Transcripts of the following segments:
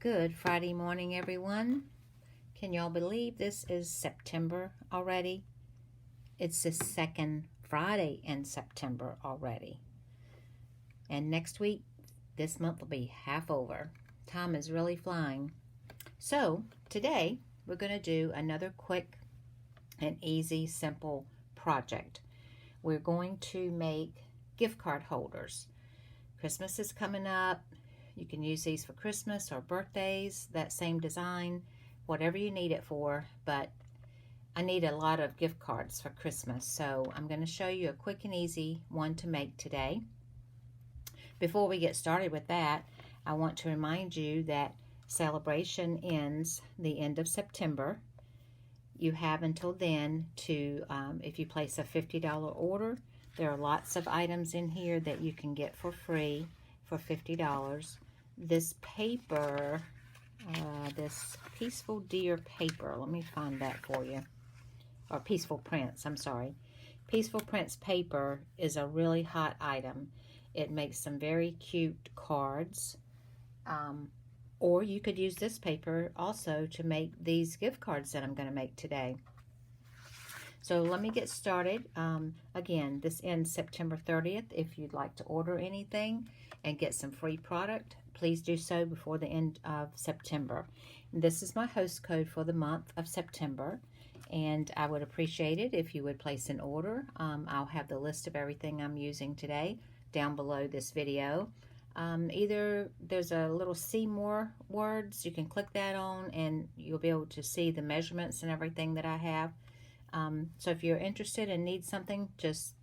Good Friday morning, everyone. Can y'all believe this is September already? It's the second Friday in September already. And next week, this month will be half over. Time is really flying. So today, we're going to do another quick and easy, simple project. We're going to make gift card holders. Christmas is coming up. You can use these for Christmas or birthdays, that same design, whatever you need it for, but I need a lot of gift cards for Christmas, so I'm going to show you a quick and easy one to make today. Before we get started with that, I want to remind you that celebration ends the end of September. You have until then to, if you place a $50 order, there are lots of items in here that you can get for free for $50. This paper, this Peaceful Deer paper, let me find that for you, or Peaceful Prints, I'm sorry. Peaceful Prints paper is a really hot item. It makes some very cute cards, or you could use this paper also to make these gift cards that I'm going to make today. So let me get started. Again, this ends September 30th. If you'd like to order anything and get some free product, please do so before the end of September. And this is my host code for the month of September, and I would appreciate it if you would place an order. I'll have the list of everything I'm using today down below this video. Either there's a little see more words, you can click that on and you'll be able to see the measurements and everything that I have. So if you're interested and need something, just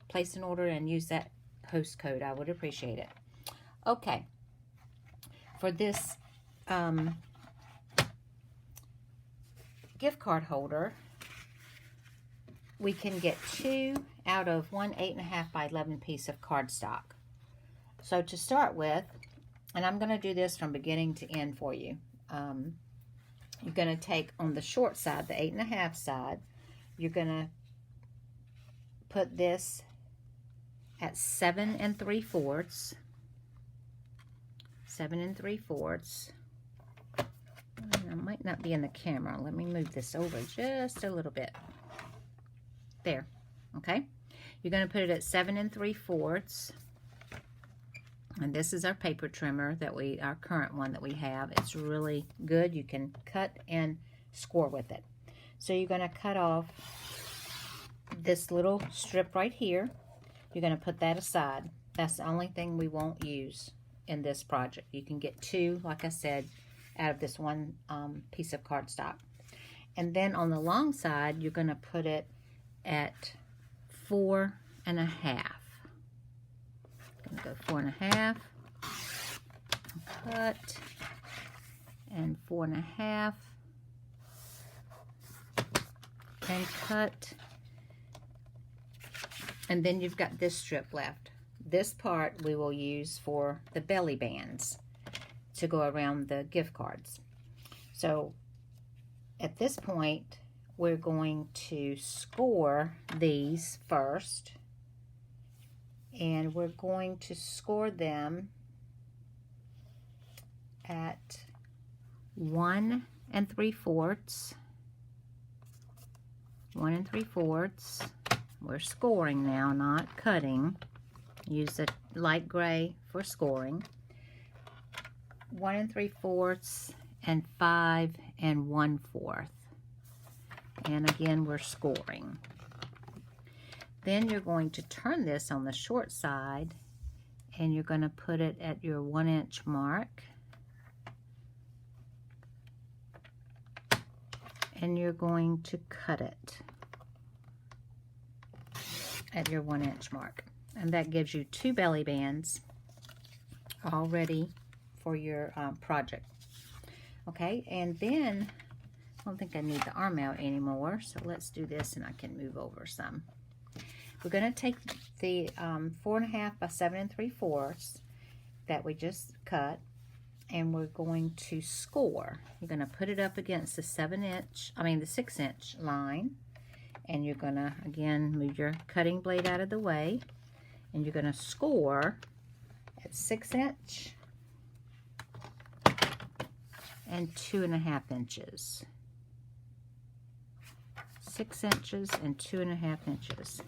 place an order and use that host code. I would appreciate it. Okay, for this gift card holder, we can get 2 out of 1 8.5 by 11 piece of cardstock. So to start with, and I'm going to do this from beginning to end for you. You're going to take on the short side, the 8.5 side, you're going to put this at 7 3/4. 7 3/4. I might not be in the camera. Let me move this over just a little bit. There. Okay. You're going to put it at 7 3/4. And this is our paper trimmer that our current one that we have. It's really good. You can cut and score with it. So you're going to cut off this little strip right here. You're going to put that aside. That's the only thing we won't use in this project. You can get 2, like I said, out of this one piece of cardstock. And then on the long side, you're going to put it at 4 1/2. I'm going to go 4 1/2, cut, and 4 1/2, and cut. And then you've got this strip left. This part we will use for the belly bands to go around the gift cards. So at this point, we're going to score these first. And we're going to score them at 1 3/4. 1 3/4. We're scoring now, not cutting. Use the light gray for scoring. 1 3/4 and 5 1/4. And again, we're scoring. Then you're going to turn this on the short side and you're going to put it at your 1 inch mark. And you're going to cut it at your 1 inch mark. And that gives you 2 belly bands all ready for your project. Okay, and then I don't think I need the arm out anymore, so let's do this and I can move over some. We're going to take the 4 1/2 by 7 3/4 that we just cut, and we're going to score. You're going to put it up against the 6 inch line, and you're going to again move your cutting blade out of the way, and you're going to score at 6 inch and 2.5 inches. 6 inches and 2.5 inches.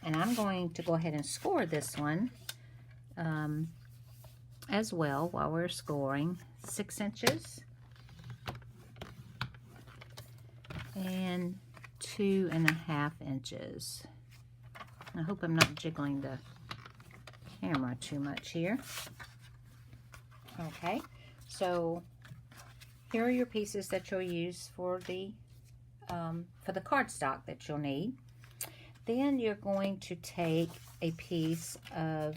And I'm going to go ahead and score this one as well while we're scoring. 6 inches and 2.5 inches. I hope I'm not jiggling the camera too much here. Okay, so here are your pieces that you'll use for the cardstock that you'll need. Then you're going to take a piece of,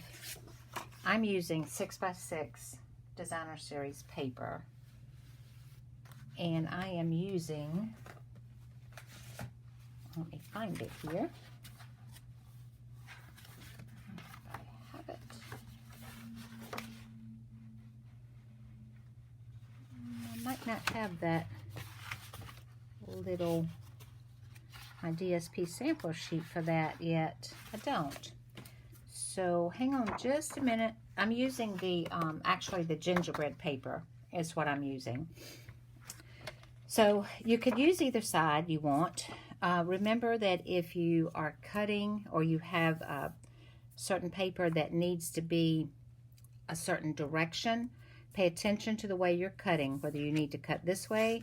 I'm using 6x6 Designer Series paper, and I am using, let me find it here. I have it. I might not have that little, my DSP sampler sheet for that yet. I don't. So hang on just a minute. I'm using the, actually the gingerbread paper is what I'm using. So you could use either side you want. Remember that if you are cutting or you have a certain paper that needs to be a certain direction, pay attention to the way you're cutting, whether you need to cut this way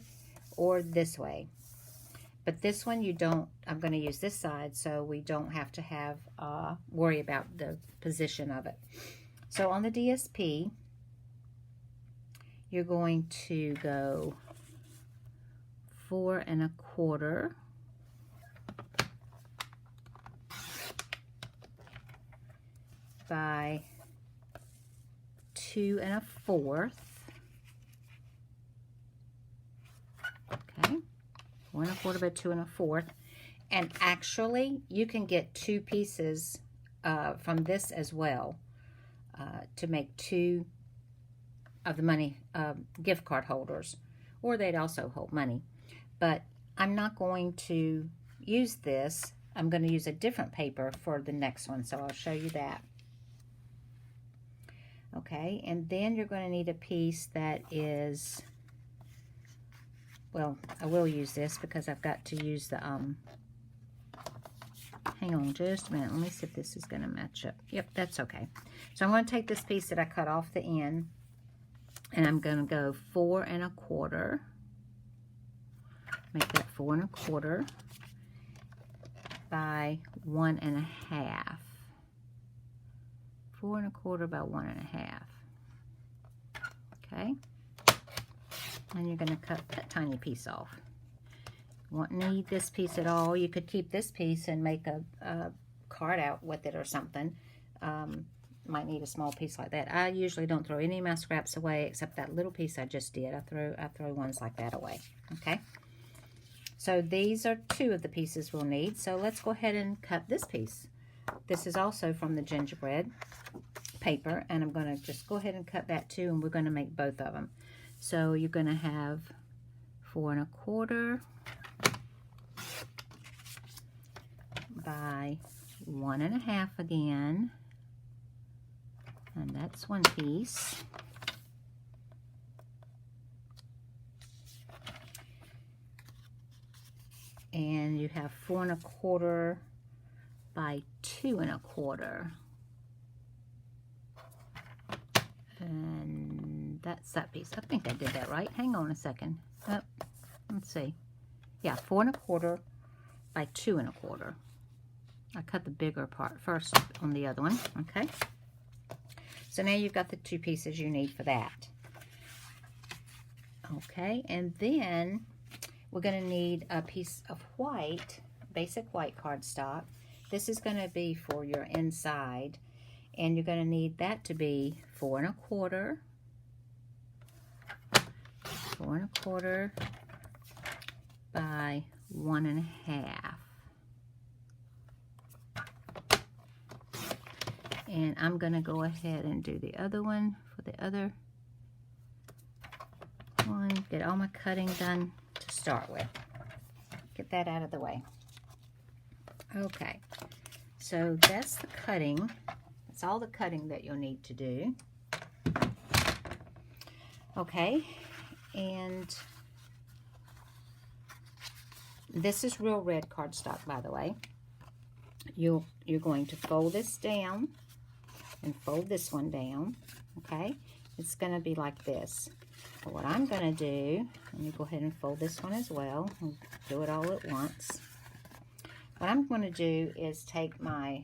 or this way. But this one you don't, I'm going to use this side so we don't have to have worry about the position of it. So on the DSP, you're going to go 4 1/4 by 2 1/4. Okay, 4 1/4 by 2 1/4. And actually, you can get 2 pieces from this as well to make 2 of the money gift card holders, or they'd also hold money. But I'm not going to use this. I'm going to use a different paper for the next one, so I'll show you that. Okay, and then you're going to need a piece that is, well, I will use this because I've got to use the, hang on just a minute. Let me see if this is going to match up. Yep, that's okay. So I'm going to take this piece that I cut off the end, and I'm going to go 4 1/4. Make that 4 1/4 by 1 1/2. 4 1/4 by 1 1/2. Okay. And you're going to cut that tiny piece off. You won't need this piece at all. You could keep this piece and make a card out with it or something. Might need a small piece like that. I usually don't throw any of my scraps away except that little piece I just did. I throw ones like that away. Okay. So these are 2 of the pieces we'll need. So let's go ahead and cut this piece. This is also from the gingerbread paper, and I'm going to just go ahead and cut that too, and we're going to make both of them. So you're going to have 4 1/4 by 1 1/2 again, and that's one piece. And you have 4 1/4 by 2 1/4. And that's that piece. I think I did that right. Hang on a second. Oh, let's see. Yeah, 4 1/4 by 2 1/4. I cut the bigger part first on the other one. Okay. So now you've got the 2 pieces you need for that. Okay, and then we're going to need a piece of white, basic white cardstock. This is going to be for your inside, and you're going to need that to be 4 1/4, 4 1/4 by 1 1/2. And I'm going to go ahead and do the other one for the other one. Get all my cutting done to start with. Get that out of the way. Okay, so that's the cutting. That's all the cutting that you'll need to do. Okay, And this is real red cardstock, by the way. You're going to fold this down and fold this one down, okay? It's going to be like this. But what I'm going to do, let me go ahead and fold this one as well and do it all at once. What I'm going to do is take my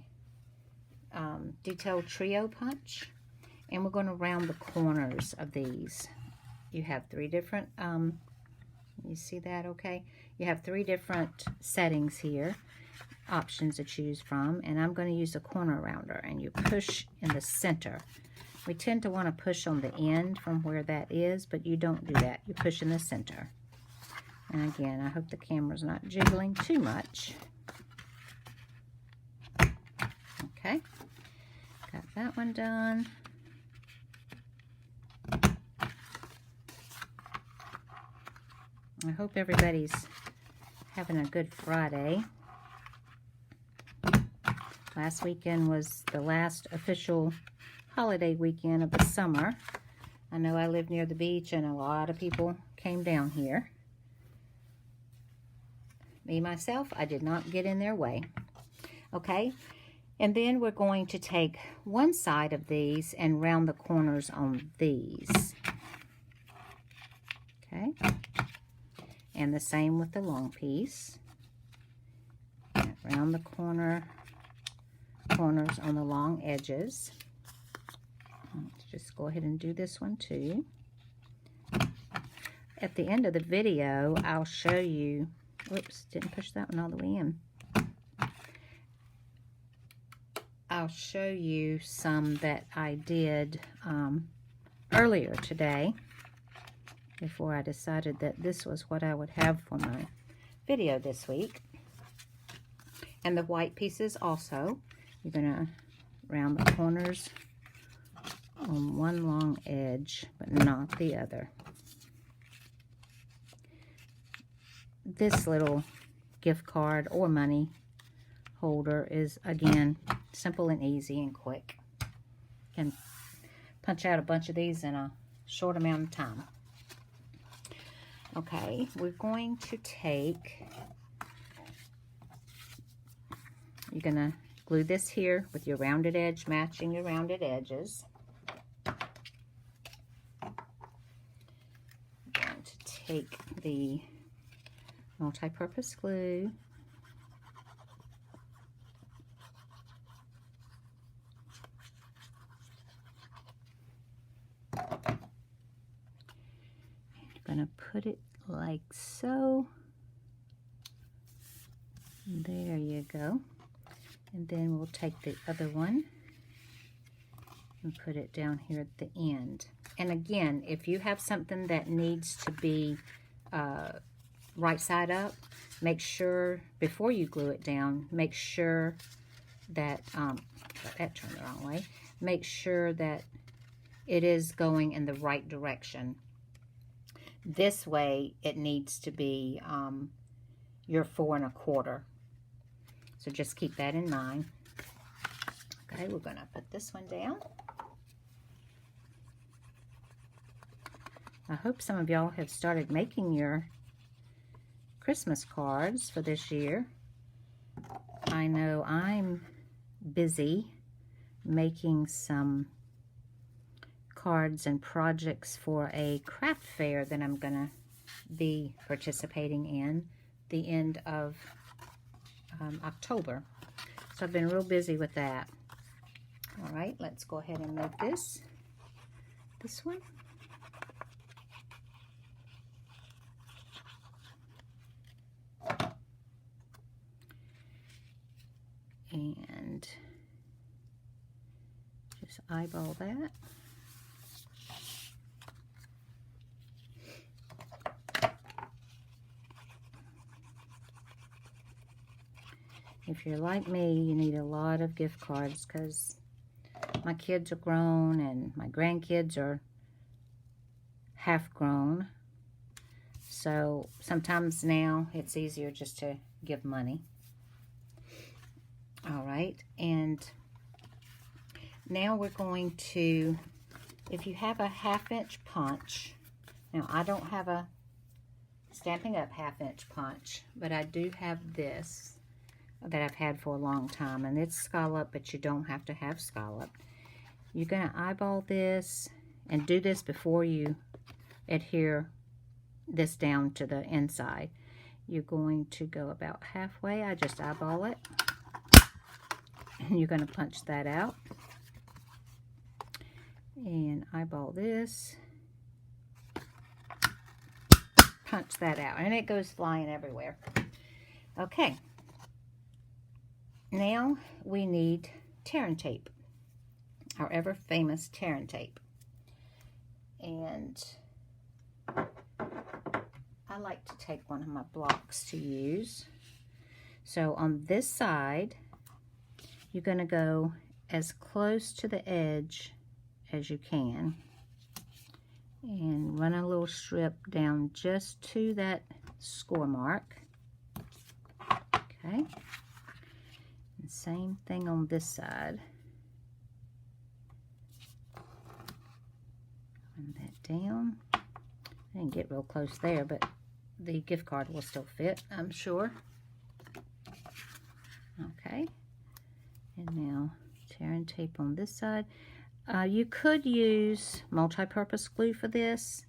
detailed trio punch, and we're going to round the corners of these. You have three different, you see that okay? You have three different settings here, options to choose from, and I'm going to use a corner rounder, and you push in the center. We tend to want to push on the end from where that is, but you don't do that. You push in the center. And again, I hope the camera's not jiggling too much. Okay, got that one done. I hope everybody's having a good Friday. Last weekend was the last official holiday weekend of the summer. I know I live near the beach and a lot of people came down here. Me, myself, I did not get in their way. Okay, and then we're going to take one side of these and round the corners on these. Okay, and the same with the long piece. Round the corners on the long edges. Let's just go ahead and do this one too. At the end of the video, I'll show you, whoops, didn't push that one all the way in. I'll show you some that I did earlier today before I decided that this was what I would have for my video this week. And the white pieces also, you're going to round the corners on one long edge, but not the other. This little gift card or money holder is, again, simple and easy and quick. You can punch out a bunch of these in a short amount of time. Okay, we're going to take, you're going to glue this here with your rounded edge, matching your rounded edges. I'm going to take the multi-purpose glue, I'm going to put it like so. There you go. And then we'll take the other one and put it down here at the end. And again, if you have something that needs to be right side up, make sure before you glue it down, make sure that, that turned the wrong way, make sure that it is going in the right direction. This way it needs to be your 4 1/4. So just keep that in mind. Okay, we're going to put this one down. I hope some of y'all have started making your Christmas cards for this year. I know I'm busy making some cards and projects for a craft fair that I'm going to be participating in the end of October. So I've been real busy with that. All right, let's go ahead and make this one. And just eyeball that. If you're like me, you need a lot of gift cards because my kids are grown and my grandkids are half grown. So sometimes now it's easier just to give money. All right, and now we're going to, if you have a 1/2 inch punch, Now, I don't have a Stampin' Up! 1/2" punch, but I do have this that I've had for a long time, and it's scallop, but you don't have to have scallop. You're going to eyeball this and do this before you adhere this down to the inside. You're going to go about halfway. I just eyeball it, and you're going to punch that out and eyeball this, punch that out, and it goes flying everywhere. Okay, now we need tearing tape, our ever famous tearing tape. And I like to take one of my blocks to use. So on this side, you're going to go as close to the edge as you can and run a little strip down just to that score mark. Okay. And same thing on this side. Run that down. I didn't get real close there, but the gift card will still fit, I'm sure. Okay. And now tearing tape on this side. You could use multi-purpose glue for this,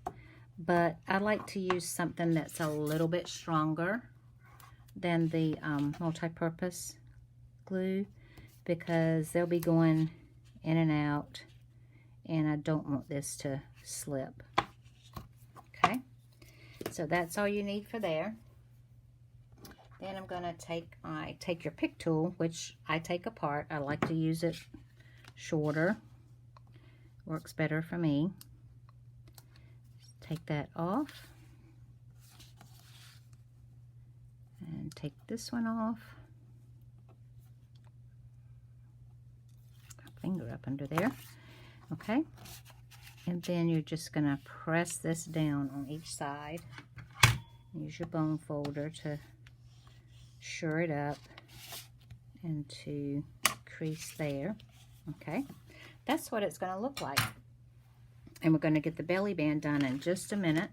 but I like to use something that's a little bit stronger than the multi-purpose glue, because they'll be going in and out, and I don't want this to slip. Okay, so that's all you need for there. Then I'm going to take your pick tool, which I take apart. I like to use it shorter. Works better for me. Take that off. And take this one off. Finger up under there. Okay. And then you're just going to press this down on each side. Use your bone folder to sure it up and to crease there. Okay. That's what it's going to look like. And we're going to get the belly band done in just a minute.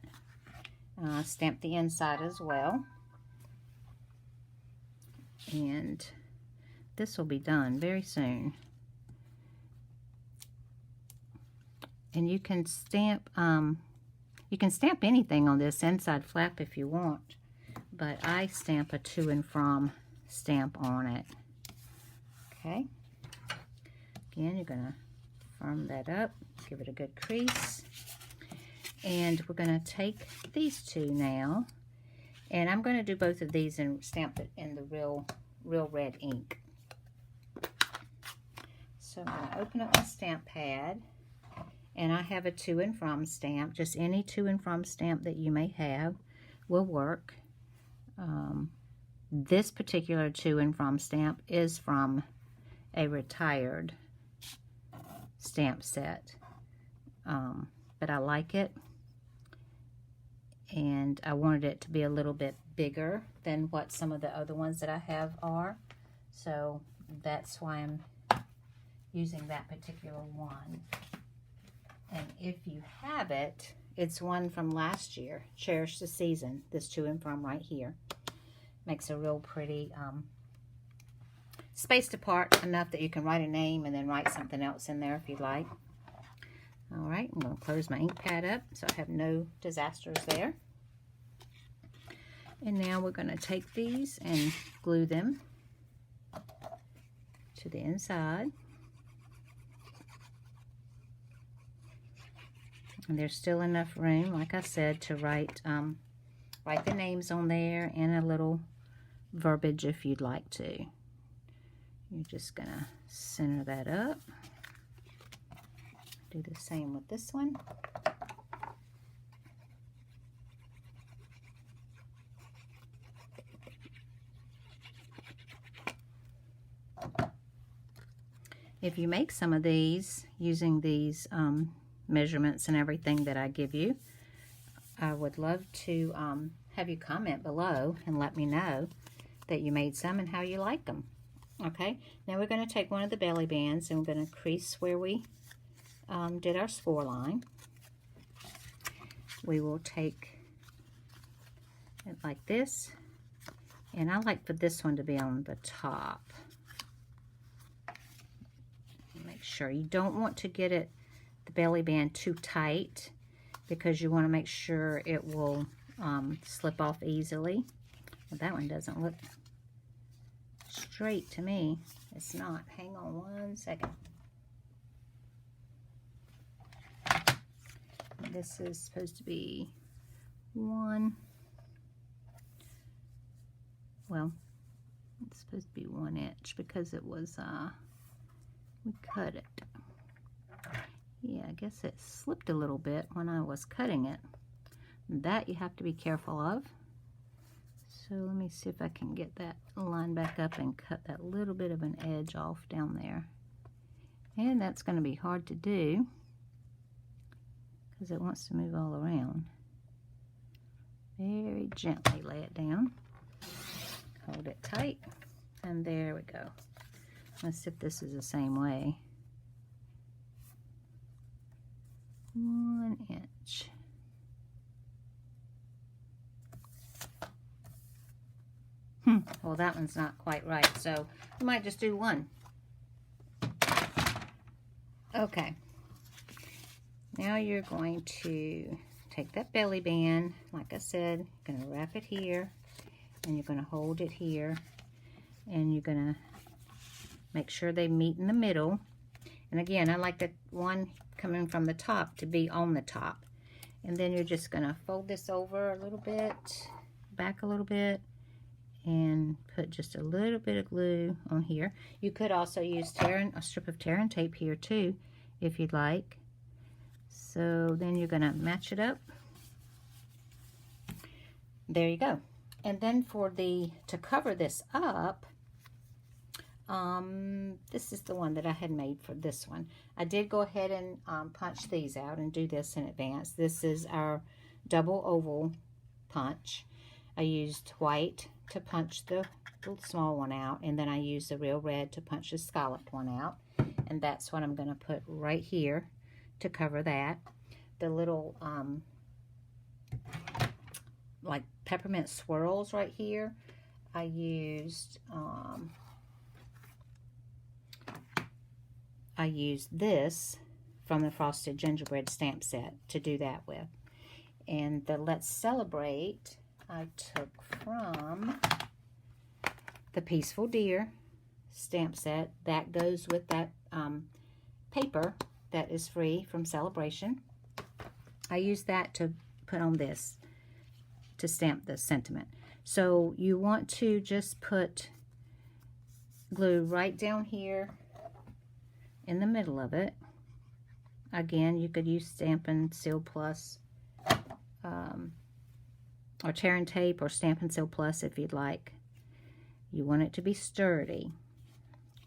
Stamp the inside as well. And this will be done very soon. And you can stamp anything on this inside flap if you want, but I stamp a to and from stamp on it. Okay. Again, you're going to firm that up, give it a good crease, and we're going to take these two now, and I'm going to do both of these and stamp it in the real red ink. So I'm going to open up my stamp pad, and I have a to and from stamp. Just any to and from stamp that you may have will work. This particular to and from stamp is from a retired stamp set, but I like it, and I wanted it to be a little bit bigger than what some of the other ones that I have are, so that's why I'm using that particular one. And if you have it, it's one from last year, Cherish the Season, this to and from right here. Makes a real pretty spaced apart enough that you can write a name and then write something else in there if you'd like. All right, I'm going to close my ink pad up so I have no disasters there. And now we're going to take these and glue them to the inside. And there's still enough room, like I said, to write the names on there and a little verbiage if you'd like to. You're just going to center that up. Do the same with this one. If you make some of these using these measurements and everything that I give you, I would love to have you comment below and let me know that you made some and how you like them. Okay, now we're going to take one of the belly bands and we're going to crease where we did our score line. we will take it like this, and I like for this one to be on the top. Make sure you don't want to get it, the belly band, too tight, because you want to make sure it will slip off easily. Well, that one doesn't look straight to me. It's not. Hang on one second. This is supposed to be 1. Well, it's supposed to be 1 inch because it was, we cut it. Yeah, I guess it slipped a little bit when I was cutting it. That you have to be careful of. So let me see if I can get that line back up and cut that little bit of an edge off down there. And that's going to be hard to do because it wants to move all around. Very gently lay it down. Hold it tight. And there we go. Let's see if this is the same way. 1 inch. Well, that one's not quite right, so we might just do 1. Okay. Now you're going to take that belly band, like I said, you're going to wrap it here, and you're going to hold it here, and you're going to make sure they meet in the middle. And again, I like the one coming from the top to be on the top. And then you're just going to fold this over a little bit, back a little bit, and put just a little bit of glue on here. You could also use a strip of tear and tape here too, if you'd like. So then you're going to match it up. There you go. And then to cover this up, this is the one that I had made for this one. I did go ahead and punch these out and do this in advance. This is our double oval punch. I used white to punch the small one out, and then I used the real red to punch the scalloped one out. And that's what I'm going to put right here to cover that. The little like peppermint swirls right here, I used this from the Frosted Gingerbread stamp set to do that with. And the Let's Celebrate I took from the Peaceful Deer stamp set. That goes with that paper that is free from Celebration. I used that to put on this, to stamp the sentiment. So you want to just put glue right down here in the middle of it. Again, you could use Stampin' Seal Plus or tear and tape or Stampin' Seal Plus if you'd like. You want it to be sturdy.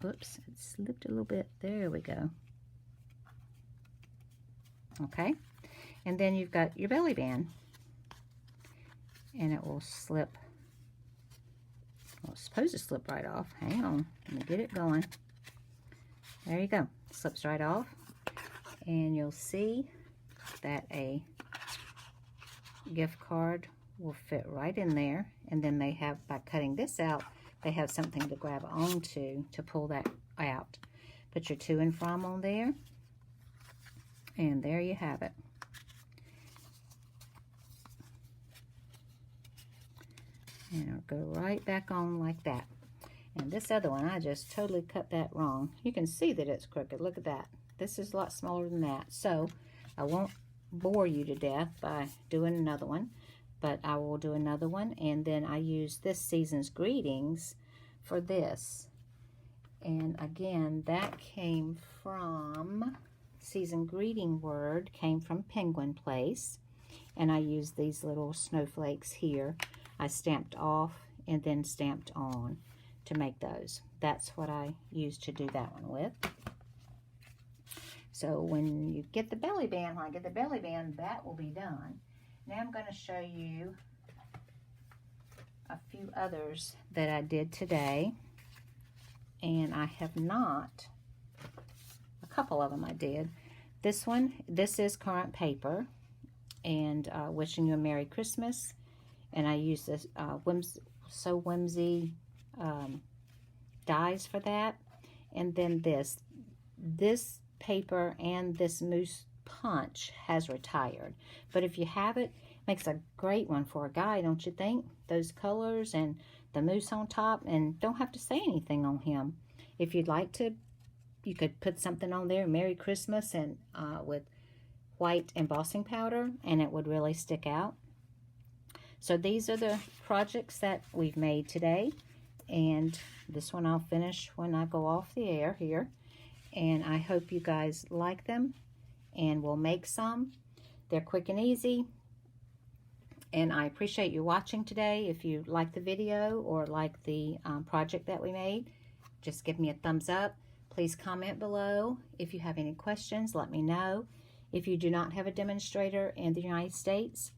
Whoops, it slipped a little bit. There we go. Okay, and then you've got your belly band, and it will slip. Well, it's supposed to slip right off. Hang on, let me get it going. There you go. It slips right off, and you'll see that a gift card will fit right in there. And then they have, by cutting this out, they have something to grab onto to pull that out. Put your to and from on there, and there you have it. And it'll go right back on like that. And this other one, I just totally cut that wrong. You can see that it's crooked. Look at that. This is a lot smaller than that. So I won't bore you to death by doing another one, but I will do another one. And then I use this Season's Greetings for this. And again, that came from, Season Greeting word came from Penguin Place. And I used these little snowflakes here. I stamped off and then stamped on to make those. That's what I used to do that one with. So when you get the belly band, when I get the belly band, that will be done. Now I'm going to show you a few others that I did today. And I have not, a couple of them I did. This one, this is current paper. and wishing you a Merry Christmas. And I use this So Whimsy dies for that. And then this paper and this mousse punch has retired. But if you have it, makes a great one for a guy, don't you think? Those colors and the mousse on top, and don't have to say anything on him. If you'd like to, you could put something on there, Merry Christmas, and with white embossing powder, and it would really stick out. So these are the projects that we've made today, and this one I'll finish when I go off the air here. And I hope you guys like them, and we'll make some. They're quick and easy. And I appreciate you watching today. If you like the video or like the project that we made, just give me a thumbs up. Please comment below. If you have any questions, let me know. If you do not have a demonstrator in the United States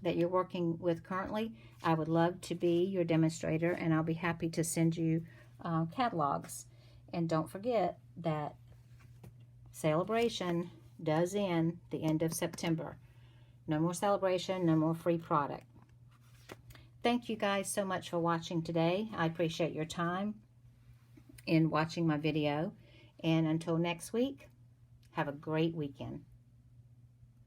that you're working with currently, I would love to be your demonstrator, and I'll be happy to send you catalogs. And don't forget that celebration does end the end of September. No more celebration, no more free product. Thank you guys so much for watching today. I appreciate your time in watching my video. And until next week, have a great weekend.